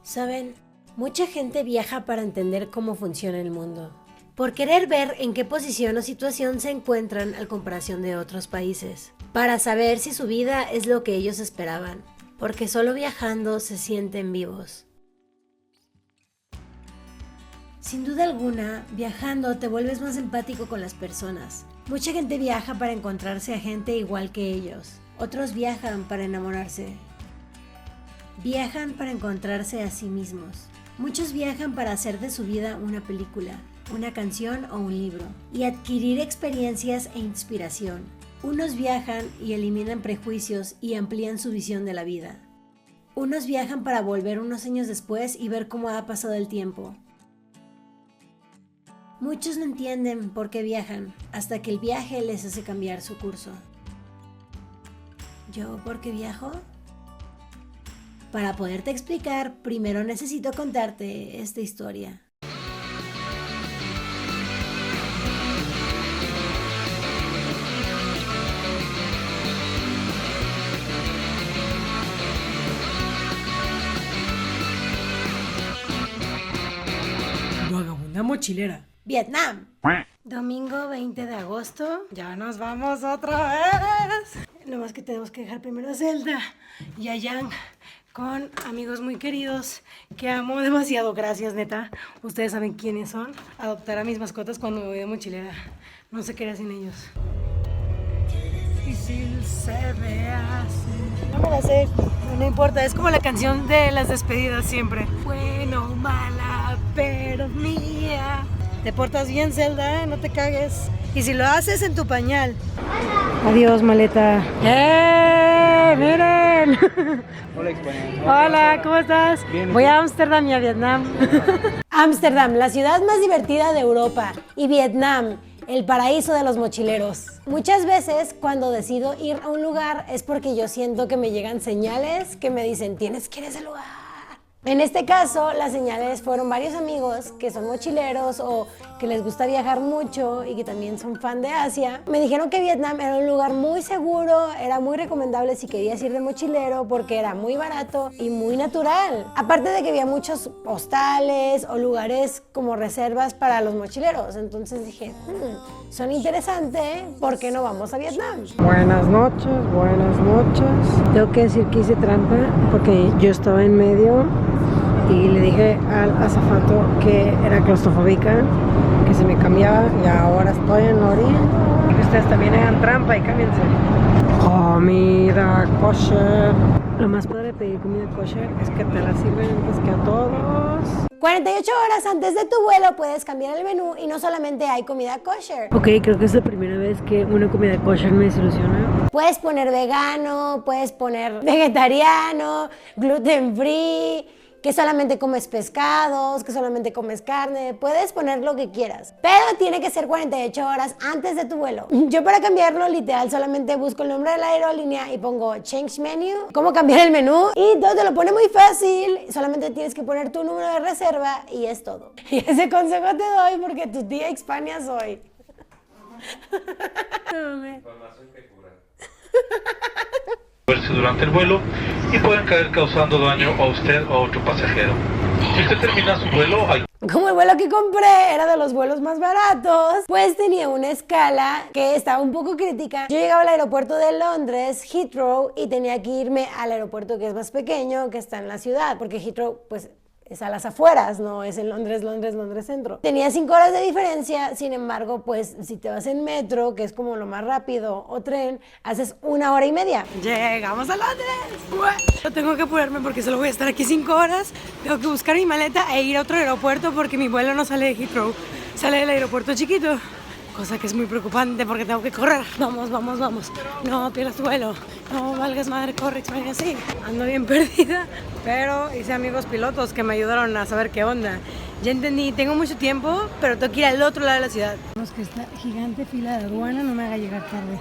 ¿Saben? Mucha gente viaja para entender cómo funciona el mundo, por querer ver en qué posición o situación se encuentran a comparación de otros países, para saber si su vida es lo que ellos esperaban, porque solo viajando se sienten vivos. Sin duda alguna, viajando te vuelves más empático con las personas. Mucha gente viaja para encontrarse a gente igual que ellos. Otros viajan para enamorarse. Viajan para encontrarse a sí mismos. Muchos viajan para hacer de su vida una película, una canción o un libro, y adquirir experiencias e inspiración. Unos viajan y eliminan prejuicios y amplían su visión de la vida. Unos viajan para volver unos años después y ver cómo ha pasado el tiempo. Muchos no entienden por qué viajan, hasta que el viaje les hace cambiar su curso. ¿Yo por qué viajo? Para poderte explicar, primero necesito contarte esta historia. Vagabunda mochilera. Vietnam. Domingo 20 de agosto. Ya nos vamos otra vez. Lo más que tenemos que dejar primero a Zelda y a Yang con amigos muy queridos que amo demasiado. Gracias, neta. Ustedes saben quiénes son. Adoptar a mis mascotas cuando me voy de mochilera. No sé qué haría sin ellos. Difícil se me hace. No me la sé, no importa. Es como la canción de las despedidas siempre. Bueno, mala, pero mía. Te portas bien, Zelda, no te cagues. Y si lo haces en tu pañal. Adiós, maleta. ¡Miren! Hola, España. Hola, ¿cómo estás? Bien. Voy a Ámsterdam y a Vietnam. Ámsterdam, la ciudad más divertida de Europa, y Vietnam, el paraíso de los mochileros. Muchas veces cuando decido ir a un lugar es porque yo siento que me llegan señales que me dicen tienes que ir a ese lugar. En este caso, las señales fueron varios amigos que son mochileros o que les gusta viajar mucho y que también son fan de Asia. Me dijeron que Vietnam era un lugar muy seguro, era muy recomendable si querías ir de mochilero porque era muy barato y muy natural. Aparte de que había muchos hostales o lugares como reservas para los mochileros. Entonces dije, son interesantes, ¿por qué no vamos a Vietnam? Buenas noches, buenas noches. Tengo que decir que hice trampa porque yo estaba en medio y le dije al azafato que era claustrofóbica, que se me cambiaba y ahora estoy en la orilla. Que ustedes también hagan trampa y cámbiense. Comida kosher. Lo más padre de pedir comida kosher es que te la sirven antes que a todos. 48 horas antes de tu vuelo puedes cambiar el menú y no solamente hay comida kosher. Ok, creo que es la primera vez que una comida kosher me desilusiona. Puedes poner vegano, puedes poner vegetariano, gluten free, que solamente comes pescados, que solamente comes carne, puedes poner lo que quieras, pero tiene que ser 48 horas antes de tu vuelo. Yo para cambiarlo, literal, solamente busco el nombre de la aerolínea y pongo change menu, cómo cambiar el menú, y todo te lo pone muy fácil, solamente tienes que poner tu número de reserva y es todo. Y ese consejo te doy porque tu tía Hispania soy. Información que cura. Durante el vuelo y pueden caer causando daño a usted o a otro pasajero. Si usted termina su vuelo, hay... Como el vuelo que compré era de los vuelos más baratos, pues tenía una escala que estaba un poco crítica. Yo llegaba al aeropuerto de Londres, Heathrow, y tenía que irme al aeropuerto que es más pequeño, que está en la ciudad, porque Heathrow, pues, es a las afueras, no es en Londres centro. Tenía 5 horas de diferencia, sin embargo, pues si te vas en metro, que es como lo más rápido, o tren, haces 1 hora y media. ¡Llegamos a Londres! Yo tengo que apurarme porque solo voy a estar aquí 5 horas. Tengo que buscar mi maleta e ir a otro aeropuerto porque mi vuelo no sale de Heathrow, sale del aeropuerto chiquito. Cosa que es muy preocupante porque tengo que correr. Vamos. No pierdas tu vuelo. No valgas madre, corre, España, sí. Ando bien perdida, pero hice amigos pilotos que me ayudaron a saber qué onda. Ya entendí, tengo mucho tiempo, pero tengo que ir al otro lado de la ciudad. Vamos que esta gigante fila de aduana no me haga llegar tarde.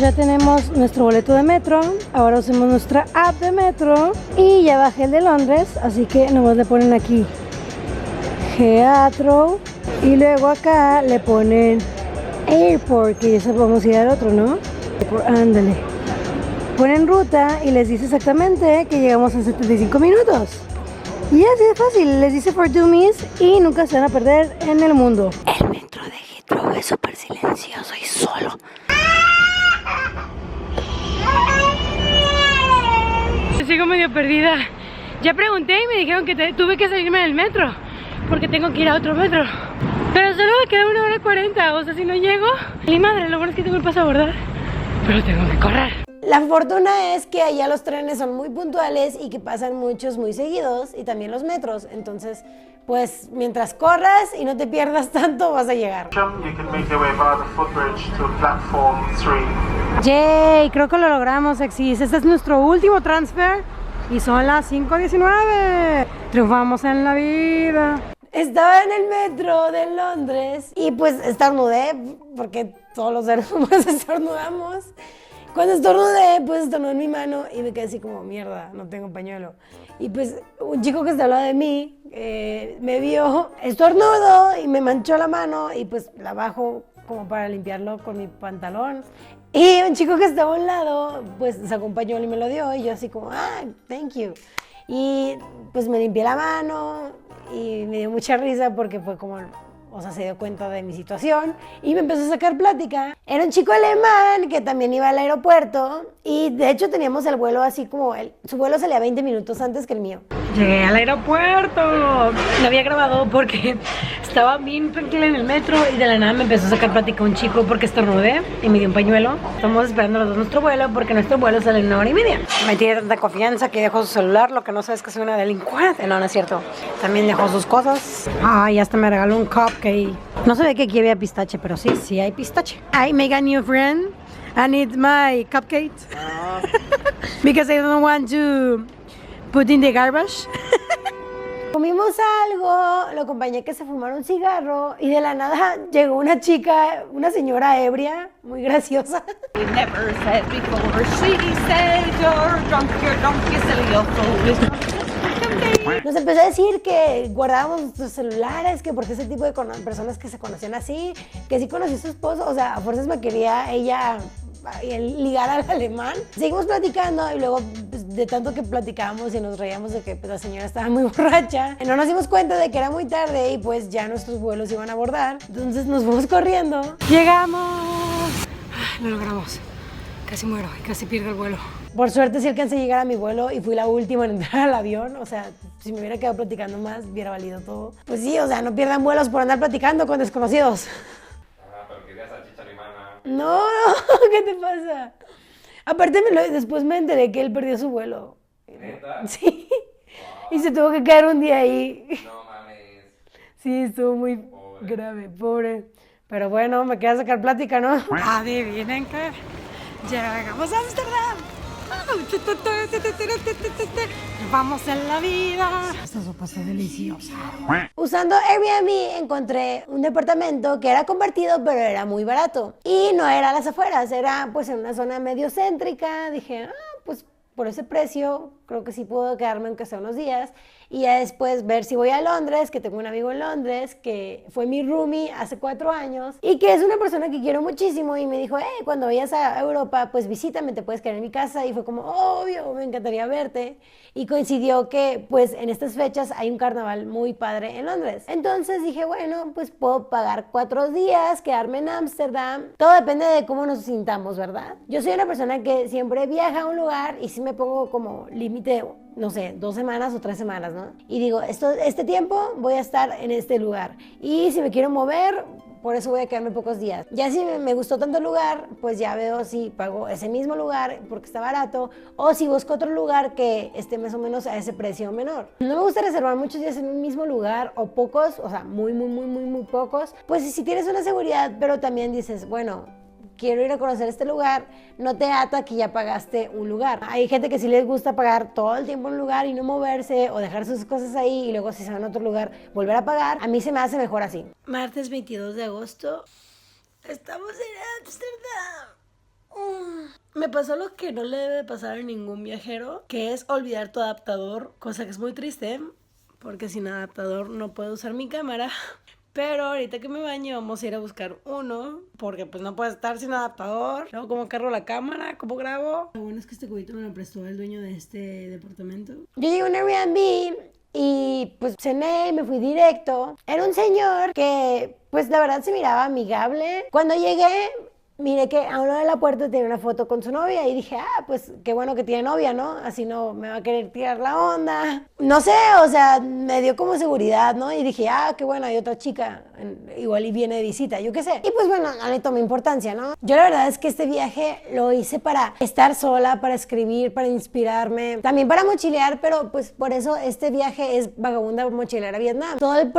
Ya tenemos nuestro boleto de metro, ahora usemos nuestra app de metro y ya bajé el de Londres, así que nomás le ponen aquí Heathrow. Y luego acá le ponen Airport, que ya vamos a ir al otro, ¿no? Ándale. ponen ruta y les dice exactamente que llegamos en 75 minutos. Y así de fácil, les dice for dummies y nunca se van a perder en el mundo. El metro de Heathrow es súper silencioso y solo. Sigo medio perdida. Ya pregunté y me dijeron que tuve que salirme del metro porque tengo que ir a otro metro. Pero solo me queda 1 hora 40, o sea, si no llego, mi madre, lo bueno es que tengo el paso a abordar, pero tengo que correr. La fortuna es que allá los trenes son muy puntuales y que pasan muchos muy seguidos y también los metros, entonces pues mientras corras y no te pierdas tanto vas a llegar. Yay, creo que lo logramos, Exis. Este es nuestro último transfer y son las 5:19. Triunfamos en la vida. Estaba en el metro de Londres y pues estornudé, porque todos los seres humanos estornudamos. Cuando estornudé, pues estornudé en mi mano y me quedé así como, mierda, no tengo pañuelo. Y pues un chico que se hablaba de mí me vio estornudo y me manchó la mano y pues la bajo como para limpiarlo con mi pantalón. Y un chico que estaba a un lado, pues sacó un pañuelo y me lo dio y yo así como, thank you. Y pues me limpié la mano y me dio mucha risa porque fue como, o sea, se dio cuenta de mi situación y me empezó a sacar plática. Era un chico alemán que también iba al aeropuerto y de hecho teníamos el vuelo así como su vuelo salía 20 minutos antes que el mío. Llegué al aeropuerto. Lo había grabado porque estaba bien tranquila en el metro y de la nada me empezó a sacar plática un chico porque estornudé y me dio un pañuelo. Estamos esperando los dos nuestro vuelo porque nuestro vuelo sale en 1 hora y media. Me tiene tanta confianza que dejó su celular, lo que no sé es que soy una delincuente. No, no es cierto. También dejó sus cosas. Ay, hasta me regaló un cupcake. No se ve que aquí había pistache, pero sí hay pistache. I make a new friend and eat my cupcake because I don't want to put in the garbage. Comimos algo, lo acompañé que se fumara un cigarro y de la nada llegó una chica, una señora ebria, muy graciosa. We've never said before, she said you're drunk, you silly old fool. Nos empezó a decir que guardábamos nuestros celulares, que porque ese tipo de personas que se conocían así, que sí conoció a su esposo, o sea, a fuerzas me quería ella ligar al alemán. Seguimos platicando y luego pues, de tanto que platicábamos y nos reíamos de que pues, la señora estaba muy borracha, no nos dimos cuenta de que era muy tarde y pues ya nuestros vuelos iban a abordar, entonces nos fuimos corriendo. ¡Llegamos! Lo logramos. Casi muero y casi pierdo el vuelo. Por suerte sí alcancé a llegar a mi vuelo y fui la última en entrar al avión, o sea, si me hubiera quedado platicando más, hubiera valido todo. Pues sí, o sea, no pierdan vuelos por andar platicando con desconocidos. Pero querías salchicha alemana. No, ¿qué te pasa? Aparte, después me enteré que él perdió su vuelo. ¿Neta? Sí, y se tuvo que quedar un día ahí. No mames. Sí, estuvo muy grave, pobre. Pero bueno, me queda sacar plática, ¿no? Adivinen qué. Llegamos a Amsterdam. Vamos en la vida. Esta sopa está deliciosa. Usando Airbnb encontré un departamento que era compartido, pero era muy barato. Y no era a las afueras, era pues en una zona medio céntrica. Dije, pues por ese precio creo que sí puedo quedarme aunque sea unos días. Y ya después ver si voy a Londres, que tengo un amigo en Londres que fue mi roomie hace 4 años y que es una persona que quiero muchísimo y me dijo, cuando vayas a Europa, pues visítame, te puedes quedar en mi casa. Y fue como, obvio, me encantaría verte. Y coincidió que pues en estas fechas hay un carnaval muy padre en Londres. Entonces dije, bueno, pues puedo pagar 4 días, quedarme en Ámsterdam. Todo depende de cómo nos sintamos, ¿verdad? Yo soy una persona que siempre viaja a un lugar y sí me pongo como límite, no sé, 2 semanas o 3 semanas, ¿no? Y digo, este tiempo voy a estar en este lugar. Y si me quiero mover, por eso voy a quedarme pocos días. Ya si me gustó tanto el lugar, pues ya veo si pago ese mismo lugar porque está barato o si busco otro lugar que esté más o menos a ese precio menor. No me gusta reservar muchos días en un mismo lugar o pocos, o sea, muy pocos. Pues si tienes una seguridad, pero también dices, bueno, quiero ir a conocer este lugar, no te ata que ya pagaste un lugar. Hay gente que sí les gusta pagar todo el tiempo en un lugar y no moverse o dejar sus cosas ahí y luego si se van a otro lugar volver a pagar. A mí se me hace mejor así. Martes 22 de agosto. Estamos en Ámsterdam. Me pasó lo que no le debe de pasar a ningún viajero, que es olvidar tu adaptador, cosa que es muy triste, porque sin adaptador no puedo usar mi cámara. Pero ahorita que me bañe vamos a ir a buscar uno, porque pues no puedo estar sin adaptador. Luego, ¿cómo cargo la cámara? ¿Cómo grabo? Lo bueno es que este cubito me lo prestó el dueño de este departamento. Yo llegué a un Airbnb y pues cené y me fui directo. Era un señor que pues la verdad se miraba amigable. Cuando llegué, miré que a uno de la puerta tenía una foto con su novia y dije, pues qué bueno que tiene novia, ¿no? Así no me va a querer tirar la onda. No sé, o sea, me dio como seguridad, ¿no? Y dije, qué bueno, hay otra chica, igual y viene de visita, yo qué sé. Y pues bueno, no le tomé importancia, ¿no? Yo la verdad es que este viaje lo hice para estar sola, para escribir, para inspirarme, también para mochilear, pero pues por eso este viaje es Vagabunda Mochilera Vietnam. Todo el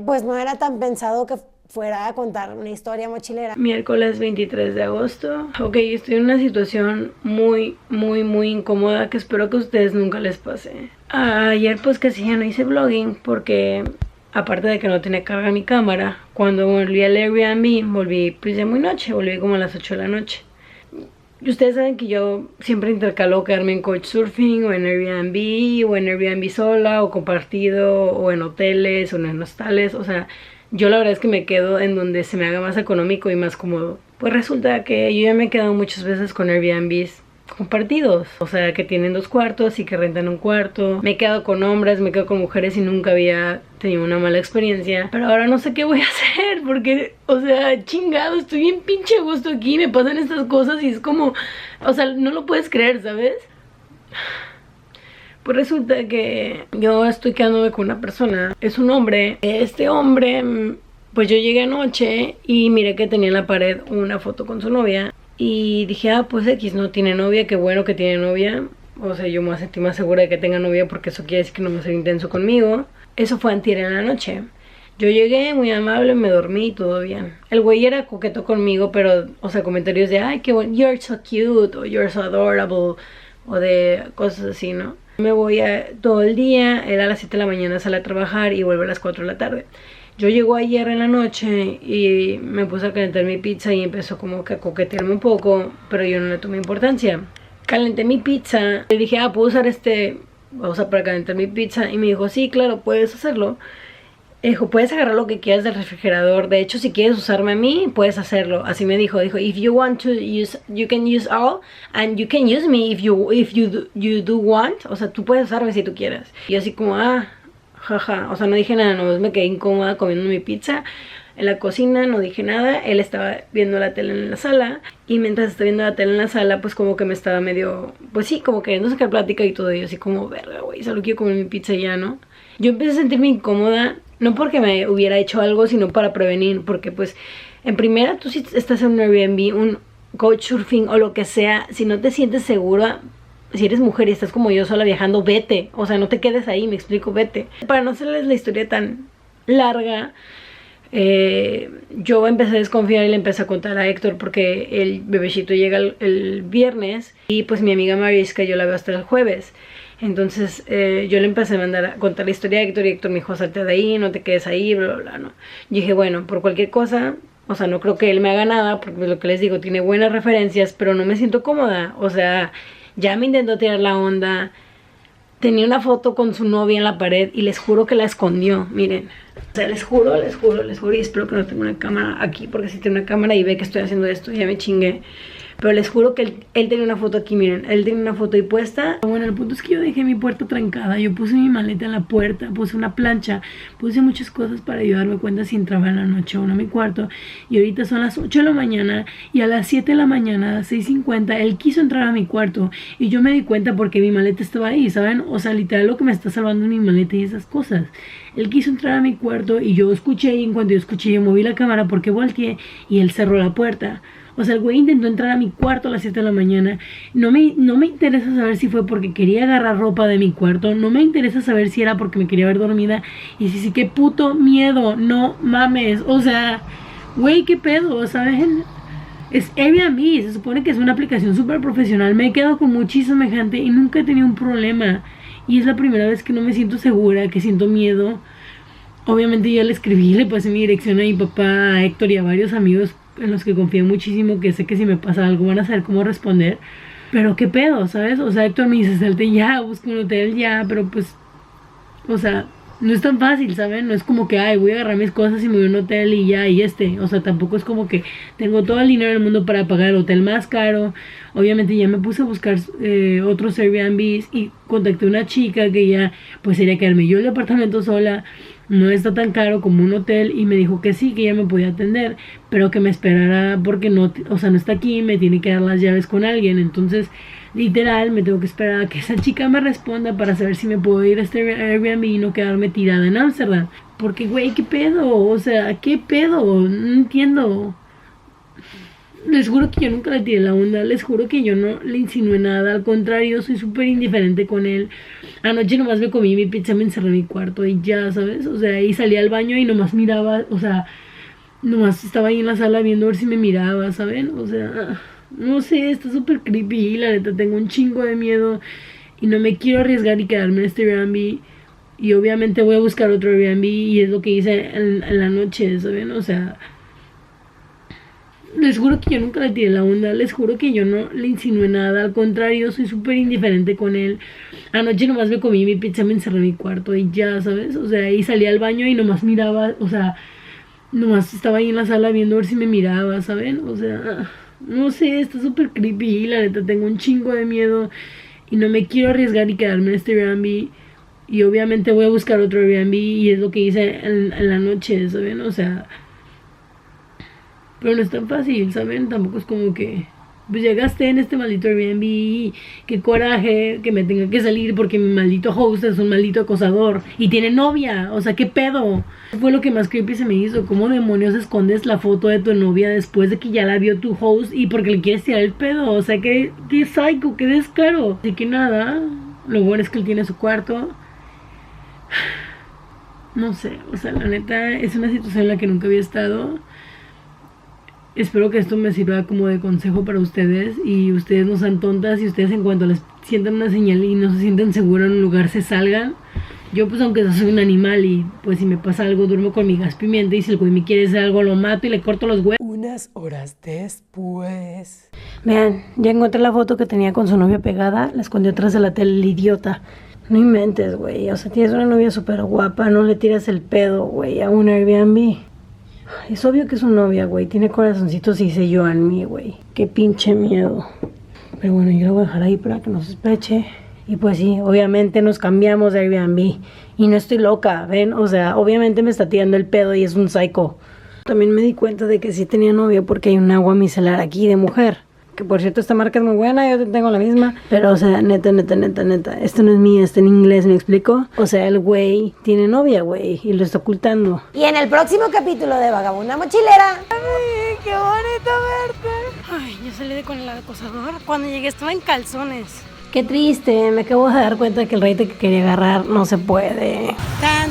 pues no era tan pensado que fuera a contar una historia mochilera. Miércoles 23 de agosto. Ok, estoy en una situación muy incómoda que espero que a ustedes nunca les pase. Ayer pues casi ya no hice vlogging porque aparte de que no tenía carga mi cámara, cuando volví al Airbnb volví pues ya muy noche, volví como a las 8 de la noche. Y ustedes saben que yo siempre intercalo quedarme en Couchsurfing o en Airbnb sola o compartido o en hoteles o en hostales, o sea, yo la verdad es que me quedo en donde se me haga más económico y más cómodo. Pues resulta que yo ya me he quedado muchas veces con Airbnbs compartidos, o sea, que tienen 2 cuartos y que rentan un cuarto. Me he quedado con hombres, me he quedado con mujeres y nunca había tenido una mala experiencia. Pero ahora no sé qué voy a hacer porque, o sea, chingado, estoy bien pinche a gusto aquí, me pasan estas cosas y es como, o sea, no lo puedes creer, ¿sabes? Pues resulta que yo estoy quedándome con una persona, es un hombre. Este hombre, pues yo llegué anoche y miré que tenía en la pared una foto con su novia. Y dije, pues X no tiene novia, qué bueno que tiene novia. O sea, yo me sentí más segura de que tenga novia porque eso quiere decir que no va a ser intenso conmigo. Eso fue antier en la noche. Yo llegué muy amable, me dormí y todo bien. El güey era coqueto conmigo, pero, o sea, comentarios de, qué bueno, you're so cute, o you're so adorable, o de cosas así, ¿no? Me voy todo el día, él a las 7 de la mañana sale a trabajar y vuelve a las 4 de la tarde. Yo llego ayer en la noche y me puse a calentar mi pizza y empezó como que a coquetearme un poco, pero yo no le tomé importancia. Calenté mi pizza, le dije, puedo usar para calentar mi pizza, y me dijo, sí, claro, puedes hacerlo. Dijo, puedes agarrar lo que quieras del refrigerador. De hecho, si quieres usarme a mí, puedes hacerlo. Así me dijo, if you want to use, you can use all, and you can use me if you do want. O sea, tú puedes usarme si tú quieres. Y yo así como, jaja. O sea, no dije nada, nomás me quedé incómoda comiendo mi pizza en la cocina, no dije nada. Él estaba viendo la tele en la sala, y mientras estaba viendo la tele en la sala, pues como que me estaba medio, pues sí, como queriendo sacar plática y todo. Y yo así como, verga, güey, solo quiero comer mi pizza ya, ¿no? Yo empecé a sentirme incómoda, no porque me hubiera hecho algo, sino para prevenir. Porque pues, en primera, tú si estás en un Airbnb, un Couchsurfing o lo que sea, si no te sientes segura, si eres mujer y estás como yo sola viajando, vete. O sea, no te quedes ahí, me explico, vete. Para no hacerles la historia tan larga, yo empecé a desconfiar y le empecé a contar a Héctor porque el bebecito llega el viernes y pues mi amiga Mariska yo la veo hasta el jueves. Entonces yo le empecé a contar la historia a Héctor y Héctor me dijo, salte de ahí, no te quedes ahí, bla, bla, bla, ¿no? Yo dije, bueno, por cualquier cosa, o sea, no creo que él me haga nada porque lo que les digo, tiene buenas referencias, pero no me siento cómoda. O sea, ya me intentó tirar la onda, tenía una foto con su novia en la pared y les juro que la escondió, miren. O sea, les juro, y espero que no tenga una cámara aquí, porque si tiene una cámara y ve que estoy haciendo esto, ya me chingué. Pero les juro que él tenía una foto aquí, miren, él tenía una foto ahí puesta. Bueno, el punto es que yo dejé mi puerta trancada, yo puse mi maleta en la puerta, puse una plancha, puse muchas cosas para yo darme cuenta si entraba en la noche o no a mi cuarto. Y ahorita son las 8 de la mañana y a las 7 de la mañana, a las 6:50, él quiso entrar a mi cuarto y yo me di cuenta porque mi maleta estaba ahí, ¿saben? O sea, literal lo que me está salvando es mi maleta y esas cosas. Él quiso entrar a mi cuarto y yo escuché, y en cuanto yo escuché, yo moví la cámara porque volteé y él cerró la puerta. O sea, el güey intentó entrar a mi cuarto a las 7 de la mañana. No me interesa saber si fue porque quería agarrar ropa de mi cuarto. No me interesa saber si era porque me quería ver dormida. Y sí, qué puto miedo. No mames. O sea, güey, qué pedo, ¿saben? Es Airbnb. Se supone que es una aplicación súper profesional. Me he quedado con muchísima gente y nunca he tenido un problema. Y es la primera vez que no me siento segura, que siento miedo. Obviamente yo le escribí, le pasé mi dirección a mi papá, a Héctor y a varios amigos en los que confío muchísimo, que sé que si me pasa algo van a saber cómo responder. Pero qué pedo, ¿sabes? O sea, Héctor me dice, salte ya, busca un hotel ya, pero pues, o sea, no es tan fácil, ¿saben? No es como que, ay, voy a agarrar mis cosas y me voy a un hotel y ya, o sea, tampoco es como que tengo todo el dinero del mundo para pagar el hotel más caro. Obviamente ya me puse a buscar otros Airbnbs y contacté a una chica que ya, pues sería quedarme yo en el apartamento sola, no está tan caro como un hotel, y me dijo que sí, que ella me podía atender, pero que me esperara porque no, o sea, no está aquí, me tiene que dar las llaves con alguien. Entonces literal me tengo que esperar a que esa chica me responda para saber si me puedo ir a este Airbnb y no quedarme tirada en Ámsterdam. Porque, güey, ¿qué pedo? O sea, ¿qué pedo? No entiendo. Les juro que yo nunca le tiré la onda, les juro que yo no le insinué nada, al contrario, soy súper indiferente con él. Anoche nomás me comí mi pizza, me encerré en mi cuarto y ya, ¿sabes? O sea, y salí al baño y nomás miraba, o sea, nomás estaba ahí en la sala viendo a ver si me miraba, ¿saben? O sea, no sé, está súper creepy, la neta, tengo un chingo de miedo y no me quiero arriesgar y quedarme en este Airbnb. Y obviamente voy a buscar otro Airbnb y es lo que hice en la noche, ¿saben? O sea, les juro que yo nunca le tiré la onda, les juro que yo no le insinué nada, al contrario, soy súper indiferente con él. Anoche nomás me comí mi pizza, me encerré en mi cuarto y ya, ¿sabes? O sea, y salí al baño y nomás miraba, o sea, nomás estaba ahí en la sala viendo a ver si me miraba, ¿saben? O sea, no sé, está súper creepy, la neta, tengo un chingo de miedo y no me quiero arriesgar y quedarme en este Airbnb. Y obviamente voy a buscar otro Airbnb y es lo que hice en la noche, ¿saben? O sea, pero no es tan fácil, ¿saben? Tampoco es como que, pues ya gasté en este maldito Airbnb, qué coraje que me tenga que salir porque mi maldito host es un maldito acosador y tiene novia, o sea, ¿qué pedo? Fue lo que más creepy se me hizo, ¿cómo demonios escondes la foto de tu novia después de que ya la vio tu host y porque le quieres tirar el pedo? O sea, qué psycho, qué descaro. Así que nada, lo bueno es que él tiene su cuarto. No sé, o sea, la neta es una situación en la que nunca había estado. Espero que esto me sirva como de consejo para ustedes y ustedes no sean tontas y ustedes en cuanto les sientan una señal y no se sienten seguros en un lugar se salgan. Yo pues aunque soy un animal y pues si me pasa algo duermo con mi gas pimienta y si el güey me quiere hacer algo lo mato y le corto los huevos. Unas horas después. Vean, ya encontré la foto que tenía con su novia pegada, la escondió atrás de la tele, el idiota. No inventes, güey, o sea, tienes una novia súper guapa, no le tiras el pedo, güey, a un Airbnb. Es obvio que es su novia, güey. Tiene corazoncitos y se yo en mí, güey. Qué pinche miedo. Pero bueno, yo lo voy a dejar ahí para que no sospeche. Y pues sí, obviamente nos cambiamos de Airbnb. Y no estoy loca, ¿ven? O sea, obviamente me está tirando el pedo y es un psycho. También me di cuenta de que sí tenía novio porque hay un agua micelar aquí de mujer. Que por cierto, esta marca es muy buena, yo tengo la misma. Pero, o sea, neta. Esto no es mío, está en inglés, ¿me explico? O sea, el güey tiene novia, güey, y lo está ocultando. Y en el próximo capítulo de Vagabunda Mochilera. ¡Ay, qué bonito verte! Ay, yo salí con el acosador. Cuando llegué estaba en calzones. Qué triste, me acabo de dar cuenta que el rey que quería agarrar no se puede. Tan.